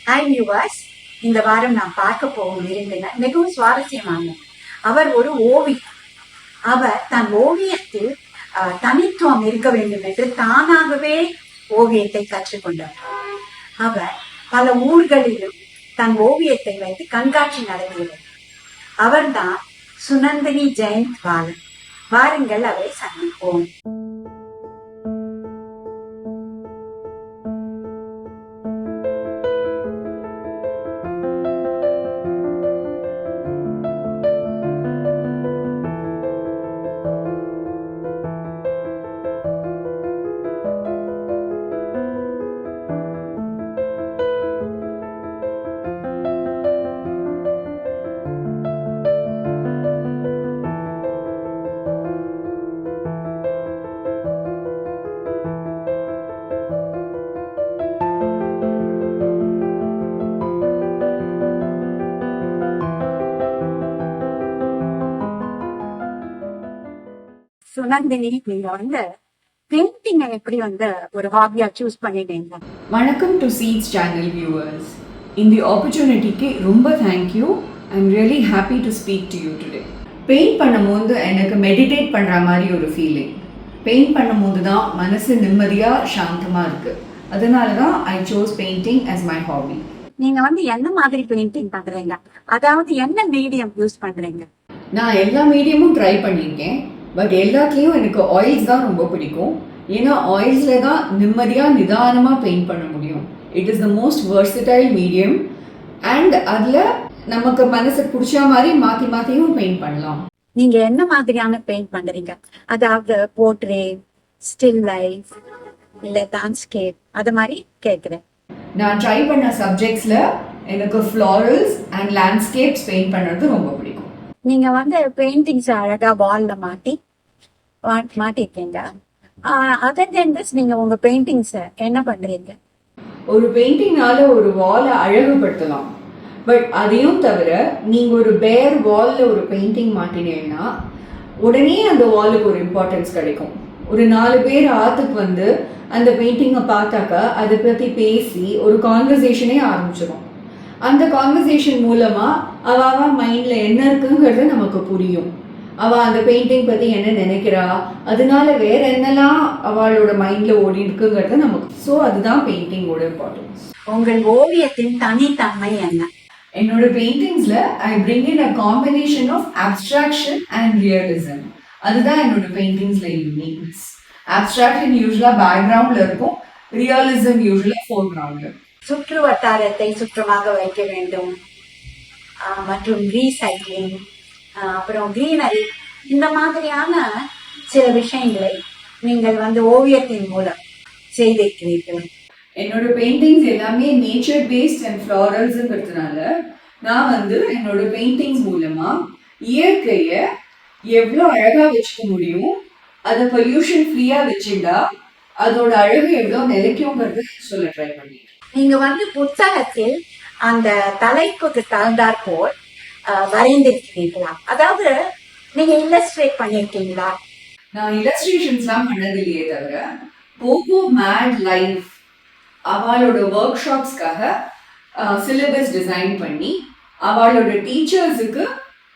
Hi viewers, இந்த வாரம் நான் பார்க்க போகும் விருந்தினர் மிகவும் சுவாரஸ்யமான அவர் ஒரு ஓவியர். அவர் தன் ஓவியத்தில் தனித்துவம் இருக்க வேண்டும் என்று தானாகவே ஓவியத்தை கற்றுக்கொண்டார். அவர் பல ஊர்களிலும் தன் ஓவியத்தை வைத்து கண்காட்சி நடத்துகிறார். அவர்தான் சுனந்தினி ஜெயந்த் பாலன். வாருங்கள், அவரை சந்திப்போம். சுனந்தினி, நீங்க பெயிண்டிங் எப்படி ஒரு ஹாபியா சூஸ் பண்ணிட்டீங்க? வணக்கம் டு சீட்ஸ் சேனல் வியூவர்ஸ். இந்த ஆப்பர்ச்சுனிட்டிக்கு ரொம்ப thank you. I am really happy to speak to you today. Paint பண்ணும்போது எனக்கு மெடிடேட் பண்ணுற மாதிரி ஒரு ஃபீலிங். பெயிண்ட் பண்ணும்போது தான் மனசு நிம்மதியாக சாந்தமாக இருக்குது. அதனால தான் I chose painting as my hobby. நீங்க என்ன மாதிரி பெயிண்டிங் பண்றீங்க? அதாவது என்ன மீடியம் யூஸ் பண்றீங்க? நான் எல்லா மீடியமும் ட்ரை பண்ணியிருக்கேன். பட் எல்லாத்துலேயும் எனக்கு ஆயில்ஸ் தான் ரொம்ப பிடிக்கும். ஏன்னா ஆயில்ஸில் தான் நிம்மதியாக நிதானமாக பெயிண்ட் பண்ண முடியும். It is the most versatile medium. And அதில் நமக்கு மனசுக்கு பிடிச்ச மாதிரி மாற்றி மாற்றியும் பெயிண்ட் பண்ணலாம். நீங்கள் என்ன மாதிரியான பெயிண்ட் பண்ணுறீங்க? அதாவது போர்ட்ரேட், ஸ்டில் லைஃப், இல்லை லேண்ட்ஸ்கேப், அது மாதிரி கேட்குறேன். நான் ட்ரை பண்ண சப்ஜெக்ட்ஸில் எனக்கு ஃப்ளாரல்ஸ் அண்ட் லேண்ட்ஸ்கேப்ஸ் பெயிண்ட் பண்ணுறது ரொம்ப பிடிக்கும். நீங்கள் பெயிண்டிங்ஸ் அழகாக வாலில் மாட்டிருக்கீங்க. அதர் தென் திஸ், நீங்கள் உங்கள் பெயிண்டிங்ஸை என்ன பண்ணுறீங்க? ஒரு பெயிண்டிங்னால ஒரு வாலை அழகுபடுத்தலாம். பட் அதையும் தவிர நீங்கள் ஒரு பேர் வாலில் ஒரு பெயிண்டிங் மாட்டினீங்கன்னா உடனே அந்த வாலுக்கு ஒரு இம்பார்ட்டன்ஸ் கிடைக்கும். ஒரு 4 பேர் ஆத்துக்கு அந்த பெயிண்டிங்கை பார்த்தாக்கா அதை பற்றி பேசி ஒரு கான்வர்சேஷனே ஆரம்பிச்சிடும். அந்த கான்வர்சேஷன் மூலமாக அவள் மைண்டில் என்ன இருக்குங்கிறது நமக்கு புரியும். அவள் அந்த பெயிண்டிங் பற்றி என்ன நினைக்கிறா, அதனால வேற என்னெல்லாம் அவளோட மைண்டில் ஓடி இருக்குங்கிறது நமக்கு. ஸோ அதுதான் பெயிண்டிங்கோட இம்பார்ட்டன்ஸ். உங்கள் ஓவியத்தின் தனித்தன்மை என்ன? என்னோட பெயிண்டிங்ஸில் I bring in a combination of abstraction and realism. அதுதான் என்னோட பெயிண்டிங்ஸில் யூனிக்னஸ். அப்ஸ்ட்ராக்ஷன் யூஸ்வலாக பேக்ரவுண்டில் இருக்கும், ரியலிசம் யூஸ்வலாக ஃபோர்கிரவுண்டில். சுற்று வட்டாரத்தை சுற்றமாக வைக்க வேண்டும் மற்றும் ரீசைக்ளிங், அப்புறம் கிரீனரி, இந்த மாதிரியான சில விஷயங்களை நீங்கள் ஓவியத்தின் மூலம் செய்திருக்கிறீர்கள். என்னோட பெயிண்டிங்ஸ் எல்லாமே நேச்சர் பேஸ்ட் அண்ட் ஃப்ளாரல்ஸ்ங்கிறதுனால நான் என்னோட பெயிண்டிங்ஸ் மூலமா இயற்கையை எவ்வளோ அழகாக வச்சுக்க முடியும், அதை பொல்யூஷன் ஃப்ரீயாக வச்சுட்டா அதோட அழகு எவ்வளோ நிலைக்குங்கிறது சொல்ல ட்ரை பண்ணிடுறேன். நீங்க புத்தகத்தில் அந்த தலைப்புக்கு தகுந்தாற் போல் வரைந்திருக்கிறீர்களா? அதாவது நீங்க இல்லஸ்ட்ரேட் பண்ணிருக்கீங்களா? நான் இல்லஸ்ட்ரேஷன்ஸ்லாம் பண்ணது இல்லையே தவிர போகோ மேட் லைஃப் அவளோட ஒர்க் ஷாப்ஸ்க்காக சிலபஸ் டிசைன் பண்ணி அவளோட டீச்சர்ஸுக்கு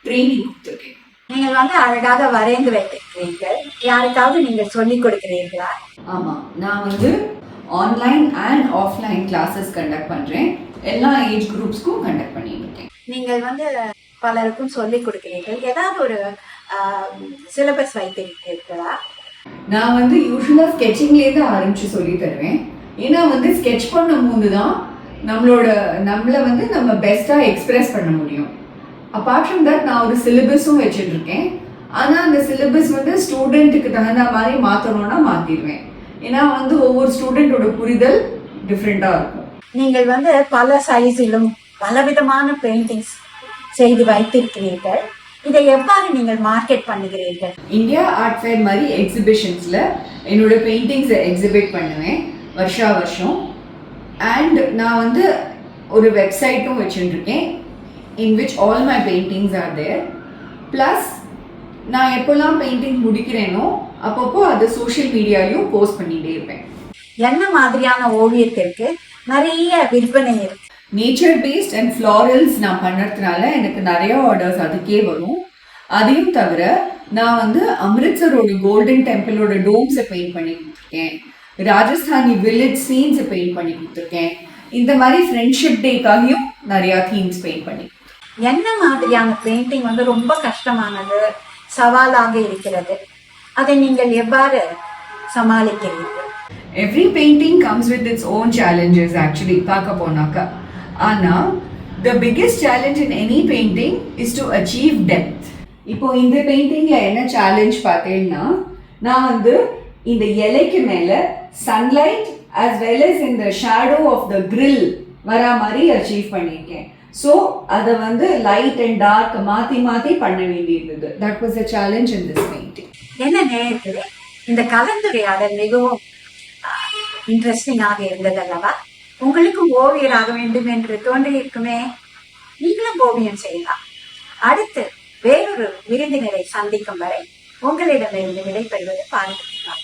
ட்ரைனிங் கொடுத்துருக்கேன். நீங்கள் அழகாக வரைந்து வைத்திருக்கிறீர்கள். யாருக்காவது நீங்க சொல்லிக் கொடுக்கிறீர்களா? ஆமா, நான் online and offline classes conduct பண்றேன். எல்லா ஏஜ் குரூப்ஸ்க்கும் கண்டக்ட் பண்ணிட்டு இருக்கேன். நீங்கள் பலருக்கும் சொல்லிக் கொடுக்கிறீர்கள். ஏதாவது ஒரு சிலபஸ் வைத்திருக்கிறீர்களா? நான் யூஸ்வலா ஸ்கெட்சிங்லேருந்து ஆரம்பிச்சு சொல்லி தருவேன். ஏன்னா ஸ்கெட்ச் பண்ணும் போது தான் நம்மளை நம்ம பெஸ்டா எக்ஸ்பிரஸ் பண்ண முடியும். அப்பார்ட் ஃப்ரம் தட் நான் ஒரு சிலபஸும் வச்சுட்டு இருக்கேன். ஆனால் அந்த சிலபஸ் ஸ்டூடெண்ட்டுக்கு தகுந்த மாதிரி மாற்றணும்னா மாற்றிடுவேன். ஏன்னா ஒவ்வொரு ஸ்டூடெண்டோட புரிதல் டிஃப்ரெண்டாக இருக்கும். நீங்கள் பல சைஸிலும் பலவிதமான பெயிண்டிங்ஸ் செய்து வைத்திருக்கிறீர்கள். இதை எவ்வாறு நீங்கள் மார்க்கெட் பண்ணுகிறீர்கள்? இந்தியா ஆர்ட் ஃபேர் மாதிரி எக்ஸிபிஷன்ஸில் என்னோட பெயிண்டிங்ஸை எக்ஸிபிட் பண்ணுவேன் வருஷம். அண்ட் நான் ஒரு வெப்சைட்டும் வச்சுருக்கேன், in which all my paintings are there. Plus நான் எப்போல்லாம் பெயிண்டிங் முடிக்கிறேனோ அப்பப்போ அதை சோஷியல் மீடியாலையும் போஸ்ட் பண்ணிட்டே இருப்பேன். என்ன மாதிரியான ஓவியத்திற்கு நிறைய விற்பனை இருக்கு? நேச்சர் பேஸ்ட் அண்ட் ஃப்ளாரல்ஸ் நான் பண்ணுறதுனால எனக்கு நிறைய ஆர்டர்ஸ் அதுக்கே வரும். அதையும் தவிர நான் வந்து அமிர்த்சரோட கோல்டன் டெம்பிளோட டோம்ஸை பெயிண்ட் பண்ணி கொடுத்துருக்கேன், ராஜஸ்தானி வில்லேஜ் சீன்ஸை பெயிண்ட் பண்ணி கொடுத்துருக்கேன். இந்த மாதிரி ஃப்ரெண்ட்ஷிப் டேக்காகவும் நிறையா தீம்ஸ் பெயிண்ட் பண்ணி. என்ன மாதிரியான பெயிண்டிங் வந்து ரொம்ப கஷ்டமானது, சவாலாக இருக்கிறது, அதை நீங்கள் எவ்வாறு சமாளிக்கிறீர்கள்? Every painting comes with its own challenges actually பார்க்க போனாக்கா. ஆனால் the biggest challenge in any painting is to achieve depth. இப்போ இந்த பெயிண்டிங்கில் என்ன சேலஞ்ச் பார்த்தேன்னா, நான் வந்து இந்த இலைக்கு மேலே sunlight as well as in the shadow of the grill வரா மாதிரி அச்சீவ் பண்ணியிருக்கேன். ஸோ அதை வந்து லைட் அண்ட் டார்க் மாற்றி மாற்றி பண்ண வேண்டியிருந்தது. That was a challenge in this painting. என்ன நேயர்களே, இந்த கலந்துரையாடல் மிகவும் இன்ட்ரெஸ்டிங்காக இருந்தது அல்லவா? உங்களுக்கு ஓவியராக வேண்டும் என்று தோன்றி இருக்குமே, நீங்களும் ஓவியம் செய்யலாம். அடுத்து வேறொரு விருந்தினரை சந்திக்கும் வரை உங்களிடமிருந்து விடைபெறுவது பார்க்கலாம்.